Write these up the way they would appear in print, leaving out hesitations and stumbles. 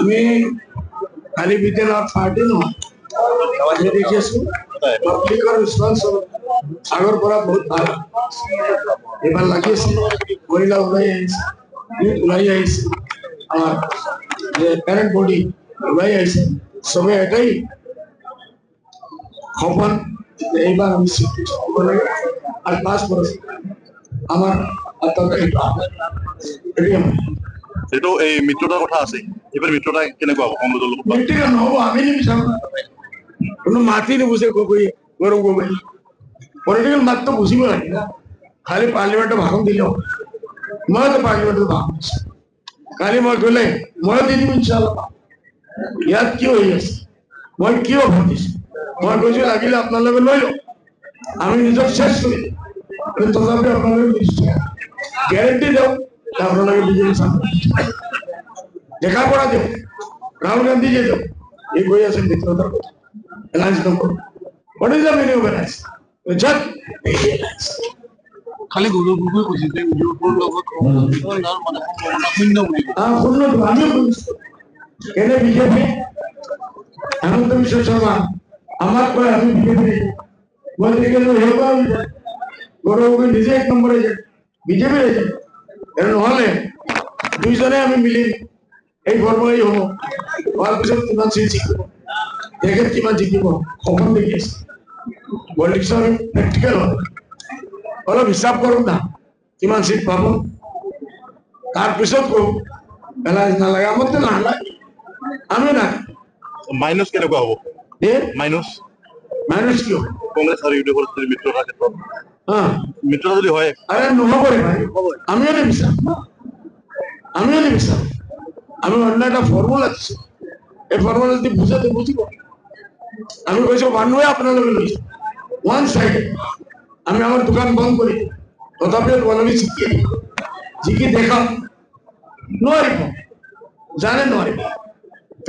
আমি খালি বিদ্যালয়ৰ পাৰ্টি নহয় আমি দেখি আছো পাব্লিকৰ ৰেছপন্স আগৰ পৰা বহুত ভাল এবাৰ লাগি আছে মহিলা ওলাই আহিছে ওলাই আহিছে আমাৰ যে পেৰেণ্ট বডি ওলাই আহিছে চবে এটাই সপোন এইবাৰ আমি শিক্ষিত হ'ব লাগে আৰু 5 বছৰ আমাৰ সেইটো এই মিত্ৰতাৰ কথা আছে এইবাৰ মিত্ৰতা কেনেকুৱা হ'ব কংগ্ৰেছৰ লগত মিত্ৰতা নহ'ব আমি নিবিচাৰোঁ কোনো মাতি নুবুজে গগৈ গৌৰৱ গগৈ পলিটিকেল মাতটো বুজিব লাগে না খালি পাৰ্লিমেণ্টত ভাষণ দিলেও মইতো পাৰ্লিমেণ্টত ভাষণ দিছোঁ কালি মই গ'লে মই দি দিম ইনশাআল্লাহ ইয়াত কি হৈ আছে মই কিয় ভোট দিছোঁ মই কৈছোঁ লাগিলে আপোনালোকে লৈ লওক আমি নিজক চেষ্টা কৰি কিন্তু তথাপি আপোনালোকে গ্যাৰেণ্টি দিয়ক আপোনালোকে বিজেপি চাব দেখা পৰা দিয়ক ৰাহুল গান্ধী যে দিয়ক এই গৈ আছে মিত্ৰতাৰ কথা এলায়েন্স নকৰোঁ what is the meaning of alliance just খালি গৌৰৱ গগৈ কৈছে যে ইউৰোপৰ লগত মানে শূন্য বুলি শূন্যটো আমিও কৈছোঁ এনে বিজেপি হেমন্ত বিশ্ব শৰ্মা আমাক কয় আমি বিজেপি মই দেখিলোঁ সেইবাৰ গৌৰৱ গগৈ নিজে 1 নম্বৰ এজেণ্ট বিজেপি এজেণ্ট নহ'লে দুইজনে আমি মিলি এই ফৰ্মুলাই হ'ব হোৱাৰ পিছত কিমান চিট জিকিব তেখেত কিমান জিকিব সপোন দেখি আছে পলিটিক্সৰ আমি প্ৰেক্টিকেল হয় অলপ হিচাপ কৰোঁ না কিমান চিট পাব তাৰপিছত কওঁ এলায়েন্স নালাগে আমাৰতো নালাগে আমি নাই মাইনাছ কেনেকুৱা হ'ব মাইনাছ কিয় কংগ্ৰেছ আৰু ইউডিএফৰ মিত্ৰতাৰ ক্ষেত্ৰত মিত্ৰতা যদি হয় আৰে নহবই ভাই আমিও নিবিচাৰোঁ আমি অন্য এটা ফৰ্মুলা দিছোঁ এই ফৰ্মুলা যদি বুজাতে বুজিব আমি কৈছোঁ মানুহে আপোনালোকে লৈছে ওৱান চাইড আমি আমাৰ দোকান বন্ধ কৰি তথাপিও তোমালোকে জিকি দেখাম নোৱাৰিব জানে নোৱাৰিব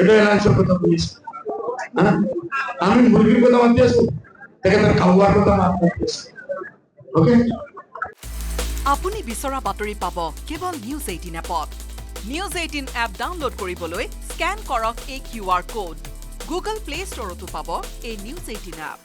এটা এলায়েন্সৰ কথা বুজিছোঁ আমি মুৰ্গীৰ কথা মাতি আছোঁ তেখেতৰ খাৱাৰ কথা মাতি আছোঁ ওকে আপুনি বিচৰা বাতৰি পাব কেৱল নিউজ 18 এপত নিউজ 18 এপ ডাউনলোড কৰিবলৈ স্ক্যান কৰক এই QR কোড গুগল প্লে ষ্টৰতো পাব এই নিউজ 18 এপ